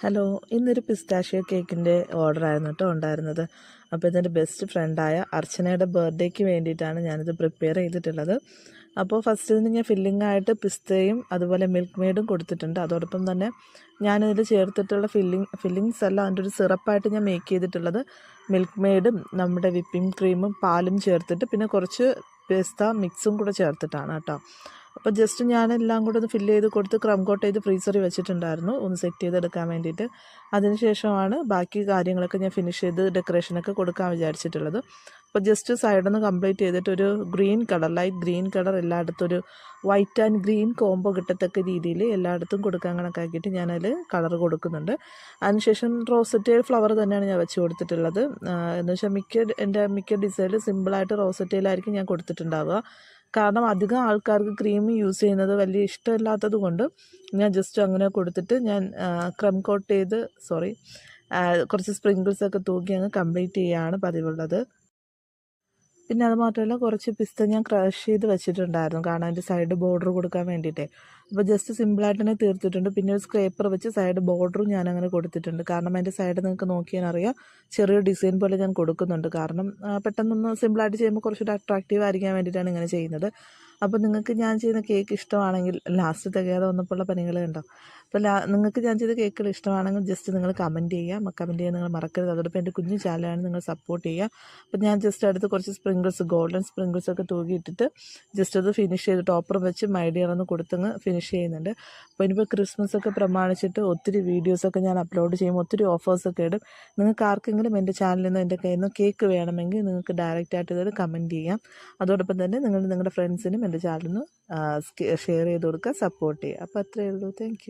Hello, ഇന്നൊരു pistachio കേക്കിൻ്റെ ഓർഡറായിരുന്നു കേട്ടോ ഉണ്ടായിരുന്നത്. അപ്പോൾ ഇതെൻ്റെ ബെസ്റ്റ് ഫ്രണ്ടായ അർച്ചനയുടെ ബർത്ത്ഡേക്ക് വേണ്ടിയിട്ടാണ് ഞാനിത് പ്രിപ്പയർ ചെയ്തിട്ടുള്ളത്. അപ്പോൾ ഫസ്റ്റ് ഇതിന് ഞാൻ ഫില്ലിംഗ് ആയിട്ട് പിസ്തയും അതുപോലെ മിൽക്ക് മെയ്ഡും കൊടുത്തിട്ടുണ്ട്. അതോടൊപ്പം തന്നെ ഞാനിതിൽ ചേർത്തിട്ടുള്ള ഫില്ലിങ്സ് എല്ലാം അതിൻ്റെ ഒരു സിറപ്പായിട്ട് ഞാൻ മേക്ക് ചെയ്തിട്ടുള്ളത് മിൽക്ക് മെയ്ഡും നമ്മുടെ വിപ്പിംഗ് ക്രീമും പാലും ചേർത്തിട്ട് പിന്നെ കുറച്ച് പിസ്ത മിക്സും കൂടെ ചേർത്തിട്ടാണ് കേട്ടോ. അപ്പോൾ ജസ്റ്റ് ഞാനെല്ലാം കൂടെ ഒന്ന് ഫില്ല് ചെയ്ത് കൊടുത്ത് ക്രം കോട്ട് ചെയ്ത് ഫ്രീസറിൽ വെച്ചിട്ടുണ്ടായിരുന്നു ഒന്ന് സെറ്റ് ചെയ്തെടുക്കാൻ വേണ്ടിയിട്ട്. അതിനുശേഷമാണ് ബാക്കി കാര്യങ്ങളൊക്കെ ഞാൻ ഫിനിഷ് ചെയ്ത് ഡെക്കറേഷനൊക്കെ കൊടുക്കാൻ വിചാരിച്ചിട്ടുള്ളത്. അപ്പോൾ ജസ്റ്റ് സൈഡൊന്ന് കംപ്ലീറ്റ് ചെയ്തിട്ട് ഒരു green colour, light green colour എല്ലായിടത്തും ഒരു വൈറ്റ് ആൻഡ് ഗ്രീൻ കോംബോ കിട്ടത്തക്ക രീതിയിൽ എല്ലായിടത്തും കൊടുക്കാൻ കണക്കാക്കിയിട്ട് ഞാനതിൽ കളർ കൊടുക്കുന്നുണ്ട്. അതിനുശേഷം റോസറ്റയിൽ ഫ്ലവർ തന്നെയാണ് ഞാൻ വെച്ച് കൊടുത്തിട്ടുള്ളത്. എന്ന് വെച്ചാൽ എൻ്റെ മിക്ക ഡിസൈനിൽ സിമ്പിളായിട്ട് റോസറ്റയിലായിരിക്കും ഞാൻ കൊടുത്തിട്ടുണ്ടാവുക. കാരണം അധികം ആൾക്കാർക്ക് ക്രീം യൂസ് ചെയ്യുന്നത് വലിയ ഇഷ്ടമില്ലാത്തത് കൊണ്ട് ഞാൻ ജസ്റ്റ് അങ്ങനെ കൊടുത്തിട്ട് ഞാൻ ക്രം കോട്ട് ചെയ്ത് കുറച്ച് സ്പ്രിങ്കിൾസൊക്കെ തൂക്കി അങ്ങ് കംപ്ലീറ്റ് ചെയ്യുകയാണ് പതിവുള്ളത്. പിന്നെ അത് മാത്രമല്ല കുറച്ച് പിസ്ത ഞാൻ ക്രഷ് ചെയ്ത് വെച്ചിട്ടുണ്ടായിരുന്നു, കാരണം അതിൻ്റെ സൈഡ് ബോർഡർ കൊടുക്കാൻ വേണ്ടിയിട്ടേ. അപ്പോൾ ജസ്റ്റ് സിമ്പിളായിട്ട് തന്നെ തീർത്തിട്ടുണ്ട്. പിന്നെ ഒരു സ്ക്രേപ്പർ വെച്ച് സൈഡ് ബോർഡറും ഞാൻ അങ്ങനെ കൊടുത്തിട്ടുണ്ട്. കാരണം അതിൻ്റെ സൈഡ് നിങ്ങൾക്ക് നോക്കിയാൽ അറിയാം ചെറിയ ഡിസൈൻ പോലെ ഞാൻ കൊടുക്കുന്നുണ്ട്. കാരണം പെട്ടെന്നൊന്ന് സിമ്പിളായിട്ട് ചെയ്യുമ്പോൾ കുറച്ചുകൂടി അട്രാക്റ്റീവ് ആയിരിക്കാൻ വേണ്ടിയിട്ടാണ് ഇങ്ങനെ ചെയ്യുന്നത്. അപ്പോൾ നിങ്ങൾക്ക് ഞാൻ ചെയ്യുന്ന കേക്ക് ഇഷ്ടമാണെങ്കിൽ ലാസ്റ്റ് തികയാതെ വന്നപ്പോഴുള്ള പണികൾ കണ്ടോ. അപ്പോൾ നിങ്ങൾക്ക് ഞാൻ ചെയ്ത കേക്കുകൾ ഇഷ്ടമാണെങ്കിൽ ജസ്റ്റ് നിങ്ങൾ കമൻറ്റ് ചെയ്യുക. കമൻറ്റ് ചെയ്യാൻ നിങ്ങൾ മറക്കരുത്. അതോടൊപ്പം എൻ്റെ കുഞ്ഞു ചാനലാണ് നിങ്ങൾ സപ്പോർട്ട് ചെയ്യുക. അപ്പോൾ ഞാൻ ജസ്റ്റ് അടുത്ത് കുറച്ച് ഗോൾഡൻ സ്പ്രിങ്കിൾസ് ഒക്കെ തൂക്കിയിട്ടിട്ട് ജസ്റ്റ് അത് ഫിനിഷ് ചെയ്ത് ടോപ്പർ വെച്ച് മൈ ഡിയർ എന്ന് കൊടുത്തങ്ങ് ഫിനിഷ് ചെയ്യുന്നുണ്ട്. അപ്പോൾ ഇനിയിപ്പോൾ ക്രിസ്മസ് ഒക്കെ പ്രമാണിച്ചിട്ട് ഒത്തിരി വീഡിയോസൊക്കെ ഞാൻ അപ്ലോഡ് ചെയ്യും, ഒത്തിരി ഓഫേഴ്സൊക്കെ ഇടും. നിങ്ങൾക്ക് ആർക്കെങ്കിലും എൻ്റെ ചാനലിൽ നിന്ന് എൻ്റെ കയ്യിൽ നിന്ന് കേക്ക് വേണമെങ്കിൽ നിങ്ങൾക്ക് ഡയറക്റ്റായിട്ട് ഇതൊരു കമൻറ്റ് ചെയ്യാം. അതോടൊപ്പം തന്നെ നിങ്ങളുടെ ഫ്രണ്ട്സിനും എൻ്റെ ചാനലിൽ നിന്ന് ഷെയർ ചെയ്ത് കൊടുക്കുക, സപ്പോർട്ട് ചെയ്യുക. അപ്പോൾ അത്രയേ ഉള്ളൂ. Thank you.